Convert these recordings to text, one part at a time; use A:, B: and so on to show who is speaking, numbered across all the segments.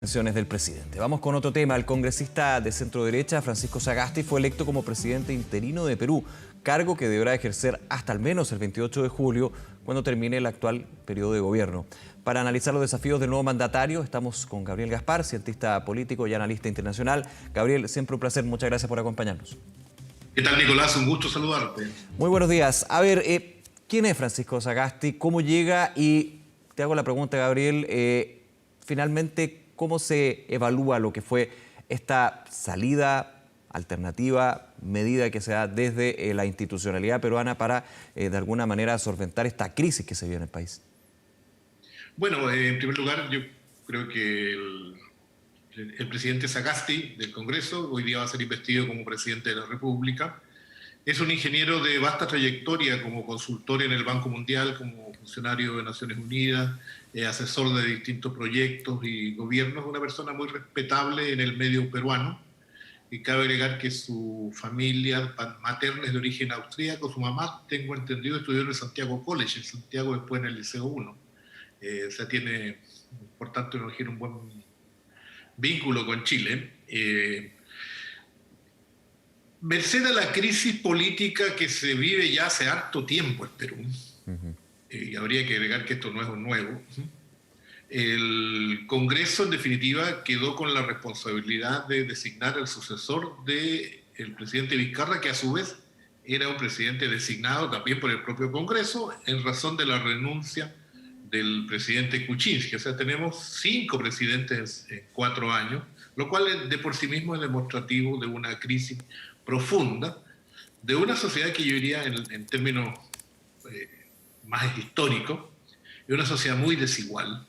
A: Intenciones del presidente. Vamos con otro tema. El congresista de centro derecha, Francisco Sagasti, fue electo como presidente interino de Perú, cargo que deberá ejercer hasta al menos el 28 de julio, cuando termine el actual periodo de gobierno. Para analizar los desafíos del nuevo mandatario, estamos con Gabriel Gaspar, cientista político y analista internacional. Gabriel, siempre un placer. Muchas gracias por acompañarnos.
B: ¿Qué tal, Nicolás? Un gusto saludarte.
A: Muy buenos días. A ver, ¿quién es Francisco Sagasti? ¿Cómo llega? Y te hago la pregunta, Gabriel, finalmente, ¿cómo se evalúa lo que fue esta salida alternativa, medida que se da desde la institucionalidad peruana para, de alguna manera, solventar esta crisis que se vive en el país?
B: Bueno, en primer lugar, yo creo que el presidente Sagasti del Congreso hoy día va a ser investido como presidente de la República. Es un ingeniero de vasta trayectoria como consultor en el Banco Mundial, como funcionario de Naciones Unidas, asesor de distintos proyectos y gobiernos, una persona muy respetable en el medio peruano. Y cabe agregar que su familia materna es de origen austríaco, su mamá, tengo entendido, estudió en el Santiago College, en Santiago, después en el Liceo 1. O sea, tiene, por tanto, imagino, un buen vínculo con Chile. Merced a la crisis política que se vive ya hace harto tiempo en Perú, y habría que agregar que esto no es un nuevo, el Congreso, en definitiva, quedó con la responsabilidad de designar al sucesor del presidente Vizcarra, que a su vez era un presidente designado también por el propio Congreso en razón de la renuncia del presidente Kuczynski. O sea, tenemos 5 presidentes en 4 años, lo cual de por sí mismo es demostrativo de una crisis profunda, de una sociedad que yo diría, en términos más históricos, es una sociedad muy desigual.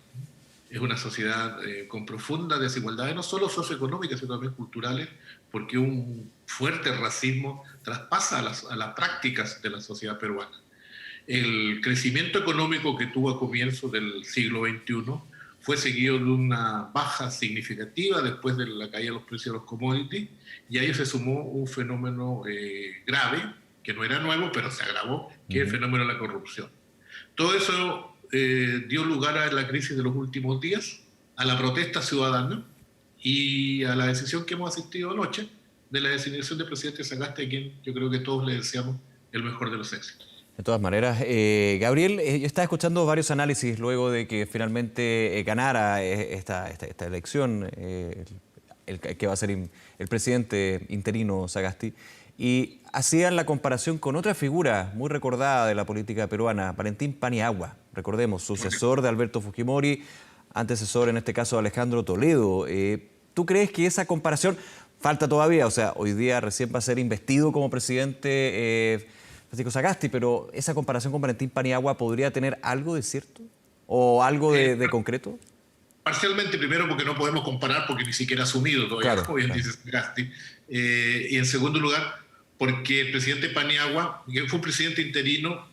B: Es una sociedad con profundas desigualdades, no solo socioeconómicas, sino también culturales, porque un fuerte racismo traspasa a las prácticas de la sociedad peruana. El crecimiento económico que tuvo a comienzos del siglo XXI fue seguido de una baja significativa después de la caída de los precios de los commodities, y a ello se sumó un fenómeno grave, que no era nuevo, pero se agravó, que es el fenómeno de la corrupción. Todo eso dio lugar a la crisis de los últimos días, a la protesta ciudadana y a la decisión que hemos asistido anoche de la designación del presidente Sagasti, a quien yo creo que todos le deseamos el mejor de los éxitos.
A: De todas maneras, Gabriel, yo estaba escuchando varios análisis luego de que finalmente ganara esta elección, el que va a ser el presidente interino Sagasti, y hacían la comparación con otra figura muy recordada de la política peruana, Valentín Paniagua, recordemos, sucesor de Alberto Fujimori, antecesor en este caso de Alejandro Toledo. ¿Tú crees que esa comparación falta todavía? O sea, hoy día recién va a ser investido como presidente Francisco Sagasti, pero esa comparación con Valentín Paniagua ¿podría tener algo de cierto? ¿O algo de concreto?
B: Parcialmente, primero porque no podemos comparar, porque ni siquiera ha asumido todavía,
A: Claro,
B: como bien
A: claro.
B: dice Sagasti. Y en segundo lugar, porque el presidente Paniagua, que fue un presidente interino,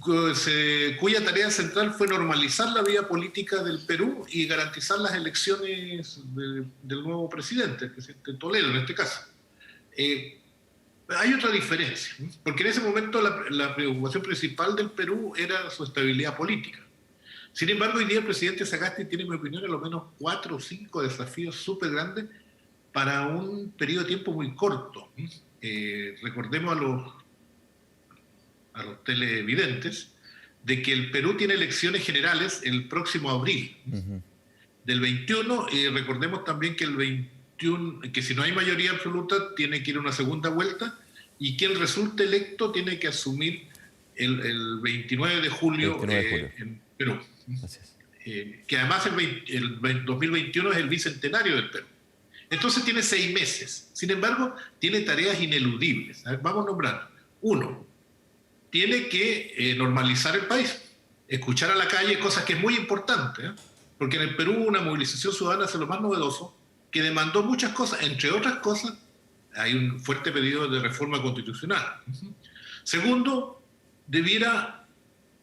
B: cuya tarea central fue normalizar la vida política del Perú y garantizar las elecciones del nuevo presidente, el presidente Toledo en este caso. Hay otra diferencia, porque en ese momento la preocupación principal del Perú era su estabilidad política. Sin embargo, hoy día el presidente Sagasti tiene, en mi opinión, a lo menos 4 o 5 desafíos súper grandes para un periodo de tiempo muy corto. Recordemos a los televidentes de que el Perú tiene elecciones generales el próximo abril del 21, y recordemos también que el 21, que si no hay mayoría absoluta tiene que ir a una segunda vuelta, y quien resulte electo tiene que asumir el 29 de julio,
A: 29 de julio.
B: en Perú.
A: Así es.
B: Que además el 2021 es el bicentenario del Perú. Entonces tiene 6 meses. Sin embargo, tiene tareas ineludibles. A ver, vamos a nombrar. 1, tiene que normalizar el país, escuchar a la calle, cosas que es muy importante, porque en el Perú una movilización ciudadana es lo más novedoso, que demandó muchas cosas, entre otras cosas, hay un fuerte pedido de reforma constitucional. Segundo, debiera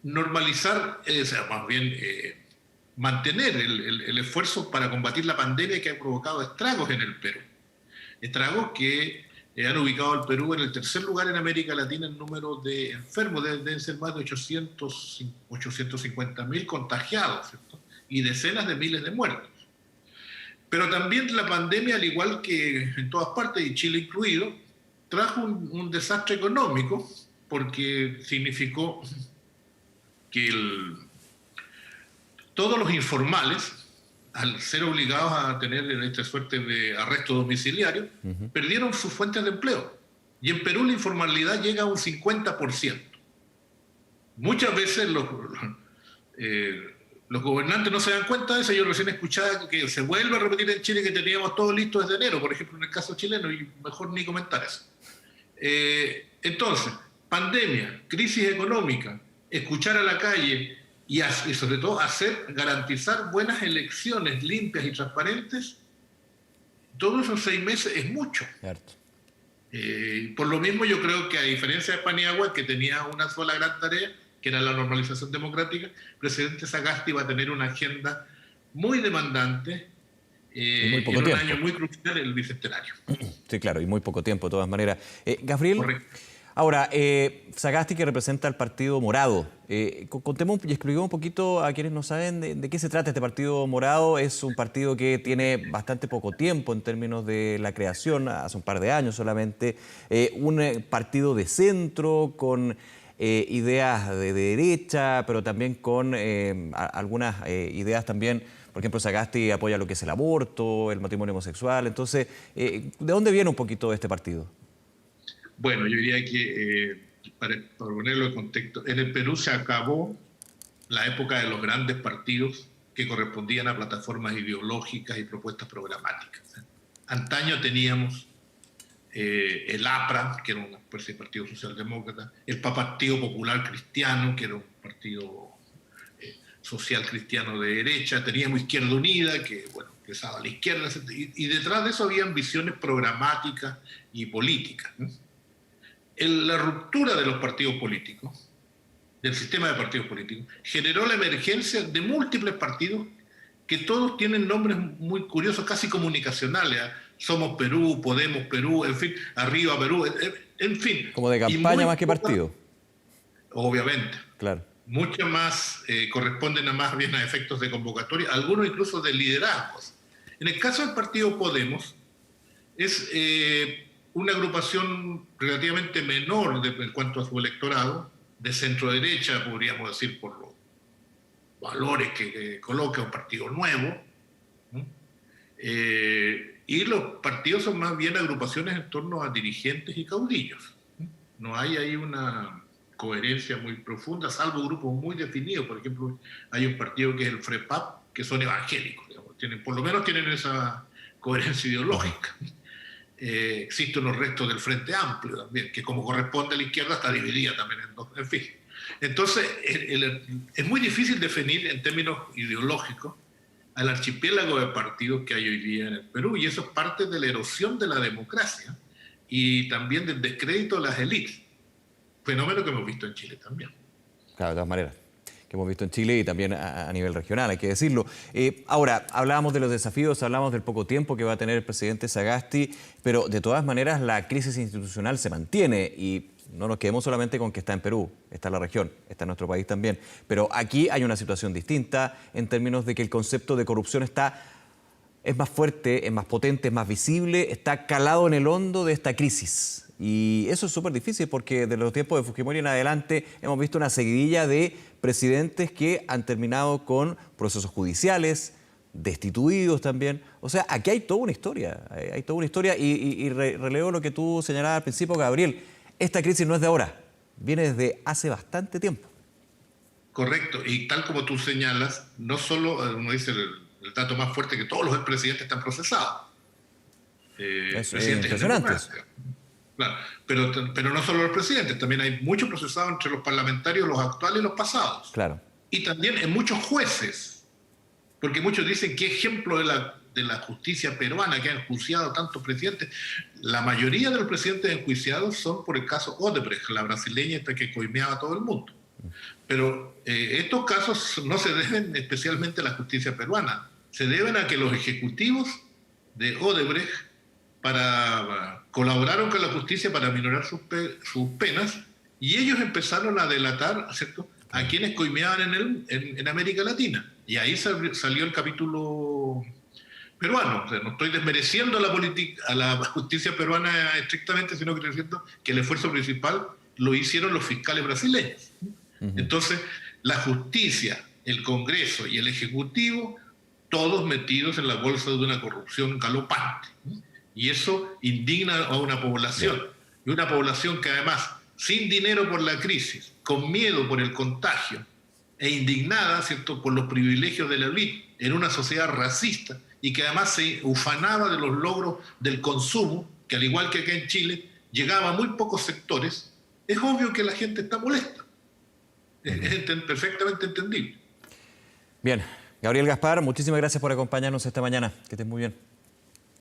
B: normalizar, o sea, más bien mantener el esfuerzo para combatir la pandemia que ha provocado estragos en el Perú. Estragos que han ubicado al Perú en el 3er lugar en América Latina en número de enfermos, deben ser más de 850.000 contagiados, ¿cierto? Y decenas de miles de muertos. Pero también la pandemia, al igual que en todas partes, y Chile incluido, trajo un desastre económico, porque significó que todos los informales, al ser obligados a tener esta suerte de arresto domiciliario, perdieron sus fuentes de empleo. Y en Perú la informalidad llega a un 50%. Muchas veces los gobernantes no se dan cuenta de eso. Yo recién escuchaba que se vuelve a repetir en Chile que teníamos todo listo desde enero, por ejemplo, en el caso chileno, y mejor ni comentar eso. Entonces, pandemia, crisis económica, escuchar a la calle y sobre todo garantizar buenas elecciones limpias y transparentes, todos esos 6 meses es mucho.
A: Cierto.
B: Por lo mismo yo creo que, a diferencia de Paniagua, que tenía una sola gran tarea, que era la normalización democrática, el presidente Sagasti va a tener una agenda muy demandante
A: muy poco
B: en un
A: tiempo.
B: año muy crucial, el bicentenario.
A: Sí, claro, y muy poco tiempo de todas maneras. Gabriel,
B: Correcto.
A: ahora, Sagasti, que representa al Partido Morado, contemos y expliquemos un poquito a quienes no saben de qué se trata este Partido Morado. Es un partido que tiene bastante poco tiempo en términos de la creación, hace un par de años solamente, un partido de centro con ideas de derecha, pero también con algunas ideas también. Por ejemplo, Sagasti apoya lo que es el aborto, el matrimonio homosexual. Entonces, ¿de dónde viene un poquito este partido?
B: Bueno, yo diría que, para ponerlo en contexto, en el Perú se acabó la época de los grandes partidos que correspondían a plataformas ideológicas y propuestas programáticas. Antaño teníamos el APRA, que era una especie de partido socialdemócrata, el Partido Popular Cristiano, que era un partido social cristiano de derecha, teníamos Izquierda Unida, que bueno, empezaba a la izquierda, y detrás de eso habían visiones programáticas y políticas, ¿no? La ruptura de los partidos políticos, del sistema de partidos políticos, generó la emergencia de múltiples partidos que todos tienen nombres muy curiosos, casi comunicacionales. Somos Perú, Podemos Perú, en fin, Arriba Perú, en fin.
A: Como de campaña más que partido.
B: Obviamente.
A: Claro.
B: Muchas más corresponden más bien a efectos de convocatoria, algunos incluso de liderazgos. En el caso del partido Podemos, es una agrupación relativamente menor en cuanto a su electorado, de centro derecha, podríamos decir, por los valores que coloca un partido nuevo, ¿no? Y los partidos son más bien agrupaciones en torno a dirigentes y caudillos. No hay ahí una coherencia muy profunda, salvo grupos muy definidos. Por ejemplo, hay un partido que es el FREPAP, que son evangélicos, digamos. Por lo menos tienen esa coherencia ideológica. Existen los restos del Frente Amplio también, que como corresponde a la izquierda está dividida también en dos. En fin. Entonces, es muy difícil definir en términos ideológicos al archipiélago de partidos que hay hoy día en el Perú, y eso es parte de la erosión de la democracia y también del descrédito de las élites, fenómeno que hemos visto en Chile también.
A: Claro, de todas maneras, que hemos visto en Chile y también a nivel regional, hay que decirlo. Ahora, hablábamos de los desafíos, hablamos del poco tiempo que va a tener el presidente Sagasti, pero de todas maneras la crisis institucional se mantiene y no nos quedemos solamente con que está en Perú, está en la región, está en nuestro país también. Pero aquí hay una situación distinta en términos de que el concepto de corrupción es más fuerte, es más potente, es más visible, está calado en el hondo de esta crisis. Y eso es súper difícil porque desde los tiempos de Fujimori en adelante hemos visto una seguidilla de presidentes que han terminado con procesos judiciales, destituidos también. O sea, aquí hay toda una historia, y releo lo que tú señalabas al principio, Gabriel. Esta crisis no es de ahora, viene desde hace bastante tiempo.
B: Correcto, y tal como tú señalas, no solo, uno dice el dato más fuerte, que todos los expresidentes están procesados.
A: Es impresionante.
B: Claro, pero no solo los presidentes, también hay muchos procesados entre los parlamentarios, los actuales y los pasados.
A: Claro.
B: Y también en muchos jueces, porque muchos dicen qué ejemplo de la justicia peruana que han enjuiciado tantos presidentes. La mayoría de los presidentes enjuiciados son por el caso Odebrecht, la brasileña esta que coimeaba a todo el mundo. Pero estos casos no se deben especialmente a la justicia peruana, se deben a que los ejecutivos de Odebrecht colaboraron con la justicia para minorar sus penas, y ellos empezaron a delatar, ¿cierto?, a quienes coimeaban en América Latina. Y ahí salió el capítulo peruano. O sea, no estoy desmereciendo a la justicia peruana estrictamente, sino que estoy diciendo que el esfuerzo principal lo hicieron los fiscales brasileños. Entonces, la justicia, el Congreso y el Ejecutivo, todos metidos en la bolsa de una corrupción galopante. Y eso indigna a una población. Y una población que además, sin dinero por la crisis, con miedo por el contagio, e indignada, ¿cierto?, por los privilegios de la élite en una sociedad racista y que además se ufanaba de los logros del consumo, que al igual que acá en Chile, llegaba a muy pocos sectores, es obvio que la gente está molesta. Es perfectamente entendible.
A: Bien, Gabriel Gaspar, muchísimas gracias por acompañarnos esta mañana. Que estés muy bien.